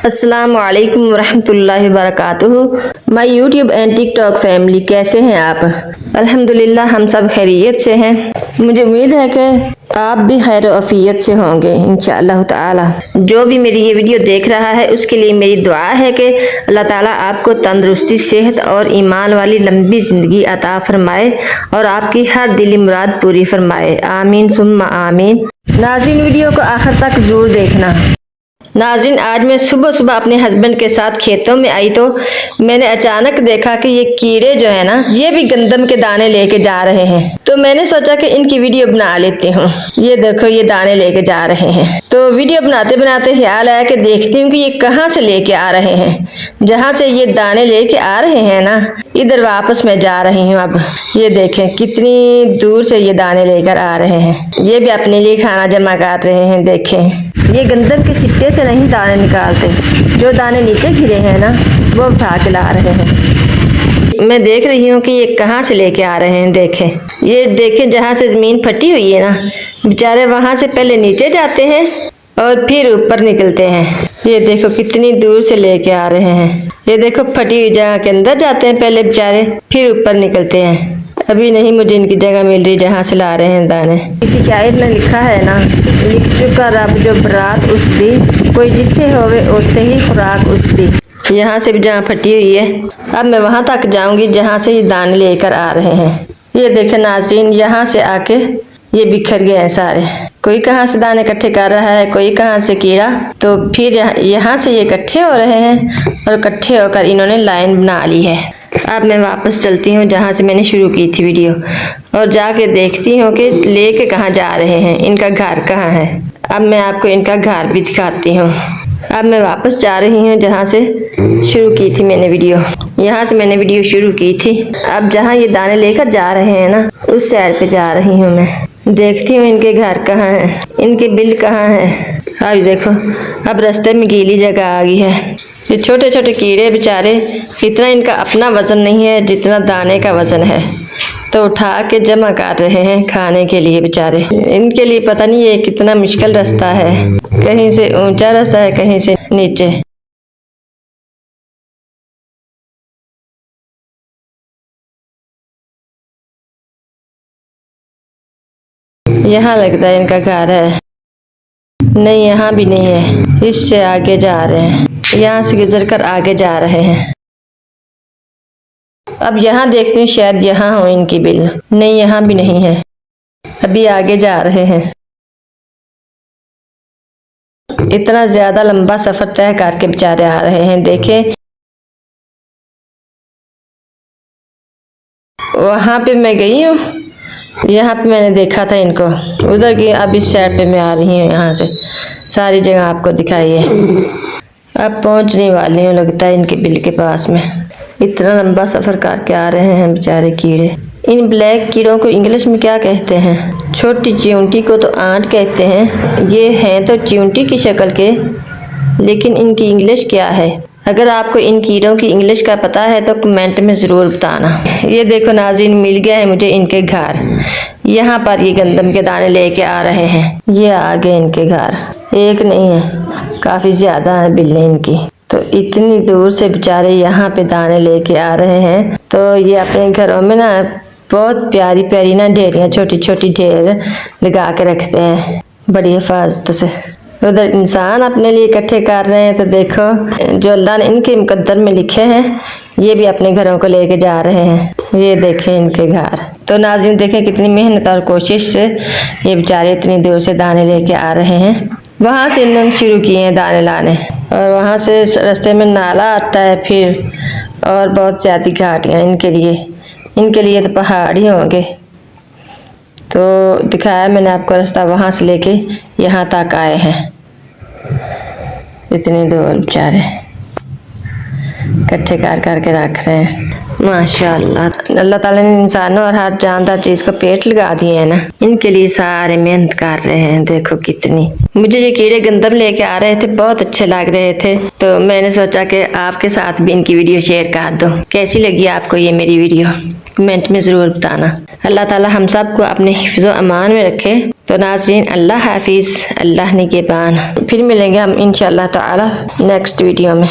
अस्सलाम वालेकुम रहमतुल्लाहि वबरकातुहू। My YouTube and TikTok family, कैसे हैं आप? अल्हम्दुलिल्लाह हम सब खैरियत से हैं। मुझे उम्मीद है कि आप भी खैर अफियत से होंगे इंशाअल्लाह ताला। जो भी मेरी ये वीडियो देख रहा है उसके लिए मेरी दुआ है कि अल्लाह ताला आपको तंदुरुस्ती, सेहत और ईमान वाली लंबी ज़िंदगी अता फरमाए और आपकी हर दिली मुराद पूरी फरमाए। आमीन सुम्मा आमीन। नाज़रीन, वीडियो को आखिर तक जरूर देखना। नाज़रीन, आज मैं सुबह सुबह अपने हस्बैंड के साथ खेतों में आई तो मैंने अचानक देखा कि ये कीड़े जो है ना, ये भी गंदम के दाने लेके जा रहे हैं। तो मैंने सोचा कि इनकी वीडियो बना लेती हूँ। ये देखो, ये दाने लेके जा रहे हैं। तो वीडियो बनाते बनाते ख्याल आया कि देखती हूँ कि ये कहाँ से लेके आ रहे हैं। जहाँ से ये दाने लेके आ रहे हैं ना, इधर वापस मैं जा रही हूँ। अब ये देखें कितनी दूर से ये दाने लेकर आ रहे हैं। ये भी अपने लिए खाना जमा कर रहे हैं। देखें, ये गंदम के सिक्के से नहीं दाने निकालते, जो दाने नीचे गिरे हैं ना वो उठा के ला रहे हैं। मैं देख रही हूँ कि ये कहाँ से लेके आ रहे हैं। देखें, ये देखें, जहाँ से ज़मीन फटी हुई है ना, बेचारे वहाँ से पहले नीचे जाते हैं और फिर ऊपर निकलते हैं। ये देखो कितनी दूर से लेके आ रहे हैं। ये देखो, फटी हुई जगह के अंदर जाते हैं पहले बेचारे, फिर ऊपर निकलते हैं। अभी नहीं मुझे इनकी जगह मिल रही जहाँ से ला रहे हैं दाने। किसी शायर ने लिखा है ना, लिख चुका रब जो बरात उस दी, कोई जिथे होवे ओते ही खुराक उस दी। यहाँ से भी जहाँ फटी हुई है, अब मैं वहाँ तक जाऊंगी जहाँ से ये दाने लेकर आ रहे हैं। ये देखें नाज़रीन, यहाँ से आके ये बिखर गए हैं सारे। कोई कहाँ से दाने इकट्ठे कर रहा है, कोई कहाँ से कीड़ा। तो फिर यहाँ से ये इकट्ठे हो रहे हैं और इकट्ठे होकर इन्होंने लाइन बना ली है। अब मैं वापस चलती हूँ जहाँ से मैंने शुरू की थी वीडियो, और जाके देखती हूँ कि लेके कहाँ जा रहे हैं, इनका घर कहाँ है। अब मैं आपको इनका घर भी दिखाती हूँ। अब मैं वापस जा रही हूँ जहाँ से शुरू की थी मैंने वीडियो। यहाँ से मैंने वीडियो शुरू की थी। अब जहाँ ये दाने लेकर जा रहे हैं ना, उस साइड पे जा रही हूँ मैं। देखती हूँ इनके घर कहाँ है, इनके बिल कहाँ है। अब देखो, अब रास्ते में गीली जगह आ गई है। ये छोटे छोटे कीड़े बेचारे, इतना इनका अपना वजन नहीं है जितना दाने का वजन है, तो उठा के जमा कर रहे हैं खाने के लिए बेचारे। इनके लिए पता नहीं ये कितना मुश्किल रास्ता है, कहीं से ऊंचा रास्ता है, कहीं से नीचे। यहाँ लगता है इनका घर है। नहीं, यहाँ भी नहीं है। इससे आगे जा रहे हैं, यहाँ से गुजर कर आगे जा रहे हैं। अब यहाँ देखती हूँ, शायद यहाँ हो इनकी बिल। नहीं, यहाँ भी नहीं है। अभी आगे जा रहे हैं। इतना ज्यादा लंबा सफर तय करके बेचारे आ रहे हैं। देखें, वहाँ पे मैं गई हूँ, यहाँ पे मैंने देखा था इनको, उधर की। अब इस साइड पे मैं आ रही हूँ, यहाँ से सारी जगह आपको दिखाई है। अब पहुँचने वाली हूँ, लगता है इनके बिल के पास में। इतना लंबा सफर करके आ रहे हैं बेचारे कीड़े। इन ब्लैक कीड़ों को इंग्लिश में क्या कहते हैं? छोटी चींटी को तो आंट कहते हैं। ये हैं तो चींटी की शक्ल के, लेकिन इनकी इंग्लिश क्या है? अगर आपको इन कीड़ों की इंग्लिश का पता है तो कमेंट में ज़रूर बताना। ये देखो नाज़रीन, मिल गया है मुझे इनके घर। यहाँ पर ये गंदम के दाने लेके आ रहे हैं। ये आ गए इनके घर। एक नहीं है, काफ़ी ज़्यादा है बिल्ली इनकी। तो इतनी दूर से बेचारे यहाँ पे दाने लेके आ रहे हैं। तो ये अपने घरों में ना बहुत प्यारी प्यारी ना ढेरियाँ, छोटी छोटी ढेर लगा के रखते हैं बड़ी हिफाजत से। उधर इंसान अपने लिए इकट्ठे कर रहे हैं। तो देखो, जो अल्लाह ने इनके मुकद्दर में लिखे हैं, ये भी अपने घरों को लेके जा रहे हैं। ये देखें इनके घर। तो नाज़रीन देखें कितनी मेहनत और कोशिश से ये बेचारे इतनी दूर से दाने लेके आ रहे हैं। वहाँ से इन्होंने शुरू किए हैं दाने लाने, और वहाँ से रास्ते में नाला आता है फिर, और बहुत ज़्यादा घाटियाँ इनके लिए तो पहाड़ ही होंगे। तो दिखाया मैंने आपको रास्ता, वहाँ से लेके यहाँ तक आए हैं। इतनी दूर बेचारे इकट्ठे कर करके रख रहे हैं। माशाअल्लाह, अल्लाह ताला ने इंसानों और हर जानदार चीज को पेट लगा दिए हैं ना, इनके लिए सारे मेहनत कर रहे हैं। देखो कितनी। मुझे ये कीड़े गंदम लेके आ रहे थे, बहुत अच्छे लग रहे थे, तो मैंने सोचा कि आपके साथ भी इनकी वीडियो शेयर कर दूं। कैसी लगी आपको ये मेरी वीडियो? कमेंट में ज़रूर बताना। अल्लाह ताला हम सब को अपने हिफ्ज़ अमान में रखे। तो नाज़रीन, अल्लाह हाफिज़, अल्लाह निगहबान। फिर मिलेंगे हम इंशाअल्लाह ताला नेक्स्ट वीडियो में।